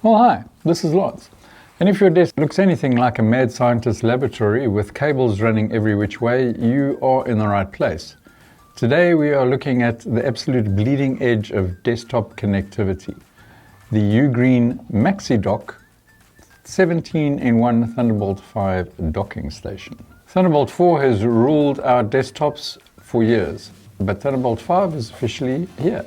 Oh hi, this is Lots. And if your desk looks anything like a mad scientist laboratory with cables running every which way, you are in the right place. Today we are looking at the absolute bleeding edge of desktop connectivity. The UGREEN Maxidok 17-in-1 Thunderbolt 5 docking station. Thunderbolt 4 has ruled our desktops for years, but Thunderbolt 5 is officially here,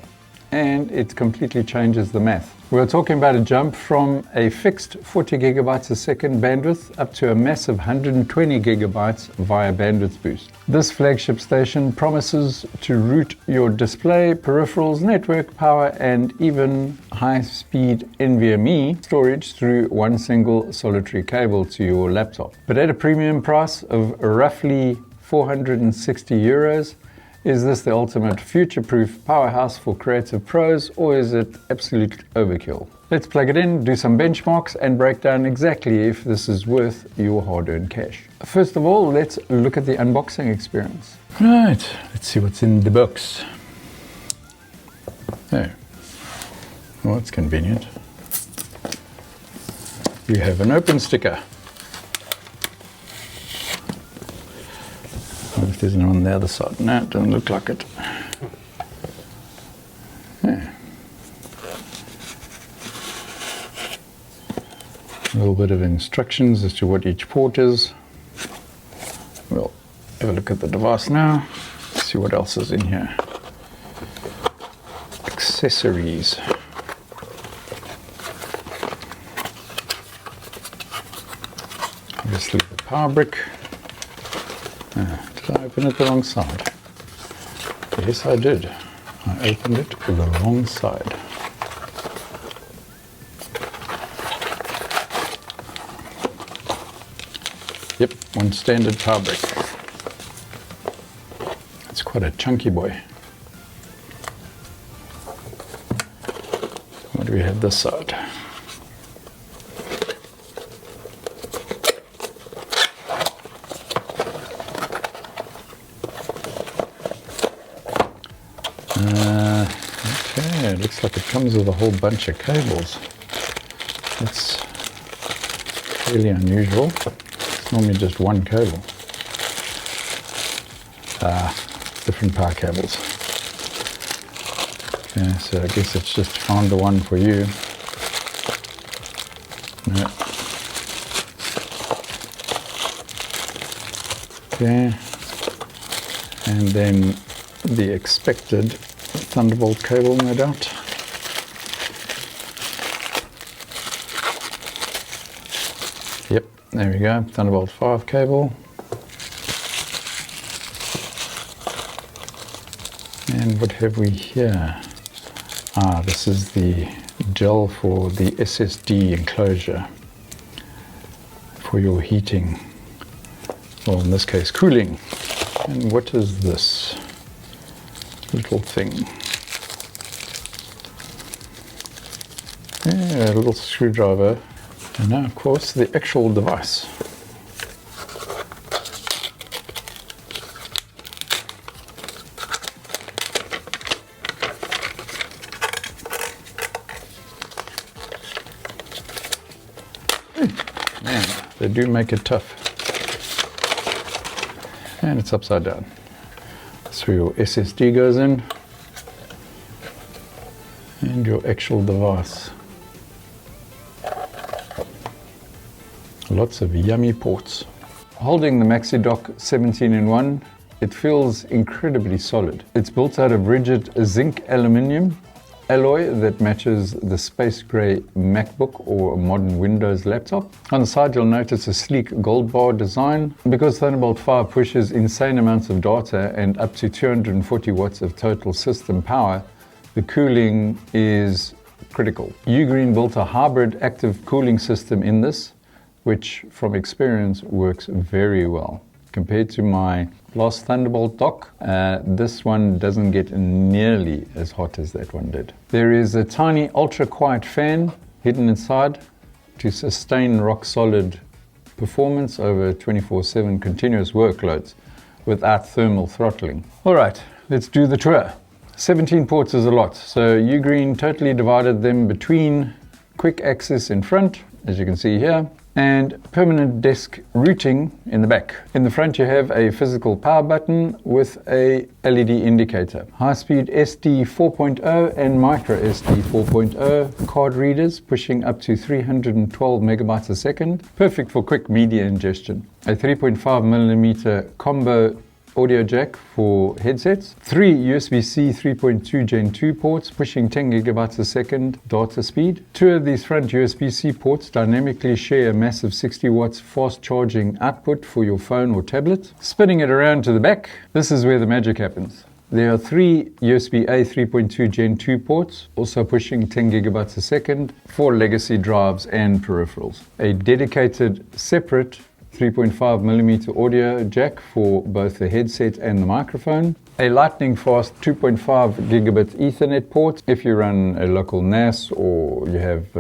and it completely changes the math. We're talking about a jump from a fixed 40 gigabytes a second bandwidth up to a massive 120 gigabytes via bandwidth boost. This flagship station promises to route your display, peripherals, network, power, and even high-speed NVMe storage through one single solitary cable to your laptop. But at a premium price of roughly 460 euros, is this the ultimate future-proof powerhouse for creative pros, or is it absolute overkill? Let's plug it in, do some benchmarks, and break down exactly if this is worth your hard-earned cash. First of all, let's look at the unboxing experience. Right, let's see what's in the box. Oh, well, that's convenient. You have an open sticker. If there's no on the other side. No, it doesn't look like it. Yeah. A little bit of instructions as to what each port is. We'll have a look at the device now. See what else is in here. Accessories. Obviously the power brick. Did I open it the wrong side? Yes, I did. I opened it the wrong side. Yep, one standard power brick. It's quite a chunky boy. What do we have this side? Okay, it looks like it comes with a whole bunch of cables. That's really unusual. It's normally just one cable. Different power cables. Okay, so I guess it's just found the one for you. No. Okay, and then the expected Thunderbolt cable, no doubt. Yep, there we go, Thunderbolt 5 cable. And what have we here? This is the gel for the SSD enclosure for your heating, or in this case cooling. And what is this little thing? Yeah, a little screwdriver. And now, of course, the actual device. Man, they do make it tough. And it's upside down. So your SSD goes in, and your actual device. Lots of yummy ports. Holding the Maxidok 17-in-1, it feels incredibly solid. It's built out of rigid zinc aluminium alloy that matches the space gray MacBook or modern Windows laptop. On the side you'll notice a sleek gold bar design. Because Thunderbolt 5 pushes insane amounts of data and up to 240 watts of total system power, the cooling is critical. UGREEN built a hybrid active cooling system in this, which from experience works very well. Compared to my last Thunderbolt dock, this one doesn't get nearly as hot as that one did. There is a tiny ultra quiet fan hidden inside to sustain rock solid performance over 24/7 continuous workloads without thermal throttling. All right, let's do the tour. 17 ports is a lot, so UGREEN totally divided them between quick access in front, as you can see here, and permanent desk routing in the back. In the front you have a physical power button with a LED indicator. High-speed SD 4.0 and micro SD 4.0 card readers pushing up to 312 megabytes a second. Perfect for quick media ingestion. A 3.5mm combo audio jack for headsets, 3 USB-C 3.2 Gen 2 ports pushing 10 gigabytes a second data speed. 2 of these front USB-C ports dynamically share a massive 60 watts fast charging output for your phone or tablet. Spinning it around to the back, this is where the magic happens. There are 3 USB-A 3.2 Gen 2 ports, also pushing 10 gigabytes a second for legacy drives and peripherals. A dedicated separate 3.5mm audio jack for both the headset and the microphone. A lightning fast 2.5 gigabit Ethernet port if you run a local NAS or you have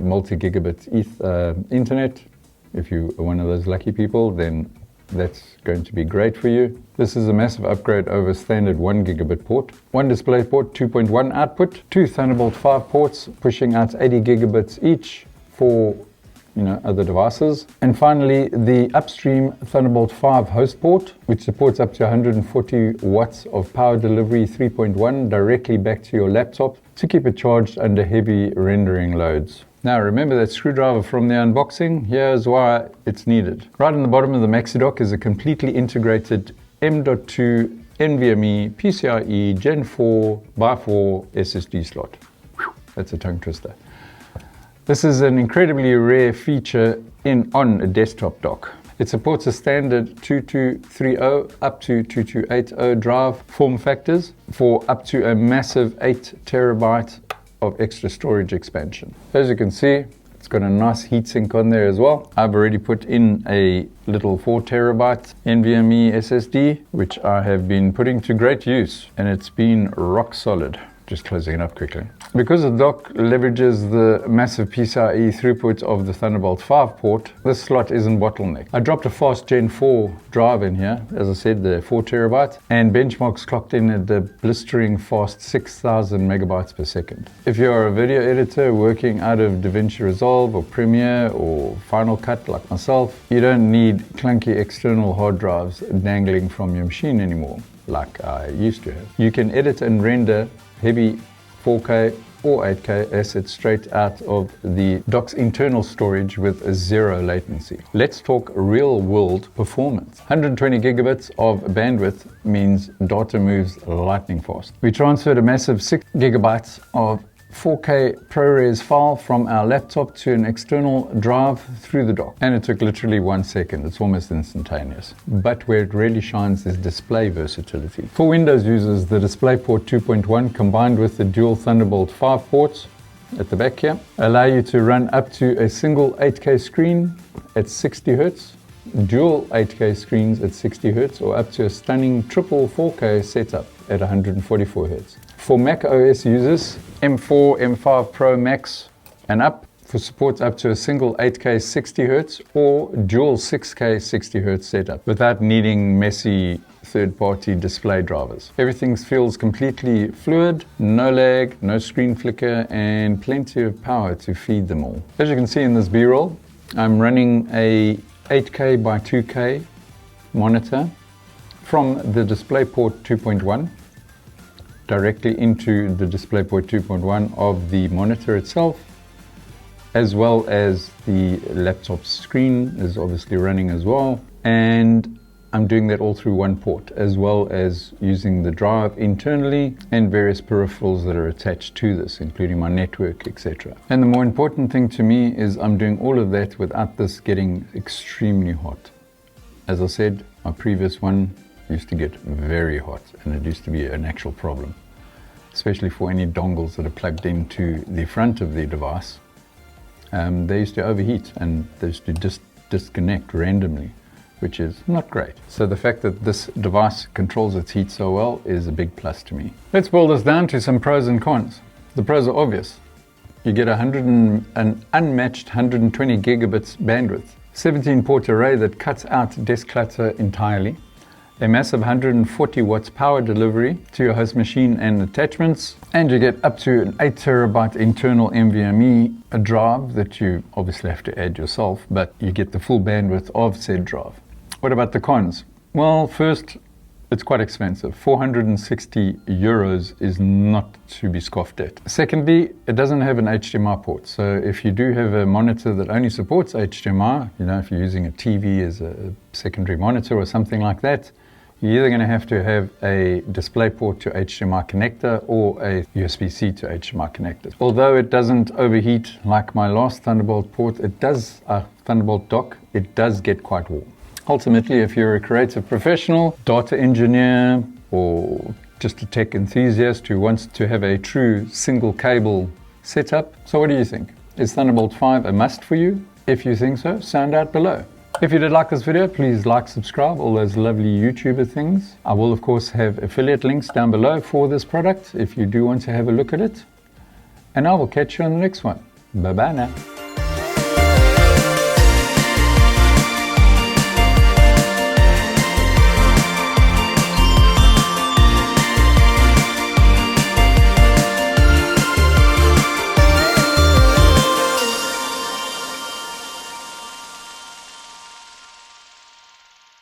multi-gigabit internet. If you're one of those lucky people, then that's going to be great for you. This is a massive upgrade over standard 1 gigabit port. 1 display port, 2.1 output, 2 Thunderbolt 5 ports pushing out 80 gigabits each for other devices. And finally, the upstream Thunderbolt 5 host port, which supports up to 140 watts of power delivery 3.1 directly back to your laptop to keep it charged under heavy rendering loads. Now remember that screwdriver from the unboxing? Here's why it's needed. Right on the bottom of the Maxidok is a completely integrated M.2 NVMe PCIe Gen 4 x 4 SSD slot. Whew, that's a tongue twister. This is an incredibly rare feature on a desktop dock. It supports a standard 2230 up to 2280 drive form factors for up to a massive 8 terabyte of extra storage expansion. As you can see, it's got a nice heatsink on there as well. I've already put in a little 4 terabyte NVMe SSD, which I have been putting to great use, and it's been rock solid. Just closing it up quickly. Because the dock leverages the massive PCIe throughput of the Thunderbolt 5 port, this slot isn't bottlenecked. I dropped a fast Gen 4 drive in here, as I said, the 4 terabyte, and benchmarks clocked in at the blistering fast 6,000 megabytes per second. If you're a video editor working out of DaVinci Resolve or Premiere or Final Cut like myself, you don't need clunky external hard drives dangling from your machine anymore, like I used to have. You can edit and render heavy 4K or 8K assets straight out of the dock's internal storage with a 0 latency. Let's talk real world performance. 120 gigabits of bandwidth means data moves lightning fast. We transferred a massive 6 gigabytes of 4K ProRes file from our laptop to an external drive through the dock, and it took literally 1 second. It's almost instantaneous. But where it really shines is display versatility. For Windows users, the DisplayPort 2.1 combined with the dual Thunderbolt 5 ports at the back here allow you to run up to a single 8K screen at 60 Hz, dual 8K screens at 60 Hz, or up to a stunning triple 4K setup at 144 Hz. For Mac OS users, M4, M5 Pro Max and up for supports up to a single 8K 60 Hz or dual 6K 60 Hz setup without needing messy third-party display drivers. Everything feels completely fluid, no lag, no screen flicker, and plenty of power to feed them all. As you can see in this B-roll, I'm running a 8K by 2K monitor from the DisplayPort 2.1 directly into the DisplayPort 2.1 of the monitor itself, as well as the laptop screen is obviously running as well, and I'm doing that all through one port, as well as using the drive internally and various peripherals that are attached to this, including my network, etc. And the more important thing to me is I'm doing all of that without this getting extremely hot. As I said, my previous one used to get very hot, and it used to be an actual problem, especially for any dongles that are plugged into the front of the device. They used to overheat and they used to disconnect randomly, which is not great. So the fact that this device controls its heat so well is a big plus to me. Let's boil this down to some pros and cons. The pros are obvious. You get an unmatched 120 gigabits bandwidth, 17 port array that cuts out desk clutter entirely, a massive 140 watts power delivery to your host machine and attachments, and you get up to an 8 terabyte internal NVMe drive that you obviously have to add yourself, but you get the full bandwidth of said drive. What about the cons? Well, first, it's quite expensive. 460 euros is not to be scoffed at. Secondly, it doesn't have an HDMI port. So if you do have a monitor that only supports HDMI, if you're using a TV as a secondary monitor or something like that, you're either going to have a display port to HDMI connector or a USB-C to HDMI connector. Although it doesn't overheat like my last Thunderbolt port, Thunderbolt dock, it does get quite warm. Ultimately, if you're a creative professional, data engineer, or just a tech enthusiast who wants to have a true single cable setup, so what do you think? Is Thunderbolt 5 a must for you? If you think so, sound out below. If you did like this video, please like, subscribe, all those lovely YouTuber things. I will of course have affiliate links down below for this product if you do want to have a look at it. And I will catch you on the next one. Bye bye now.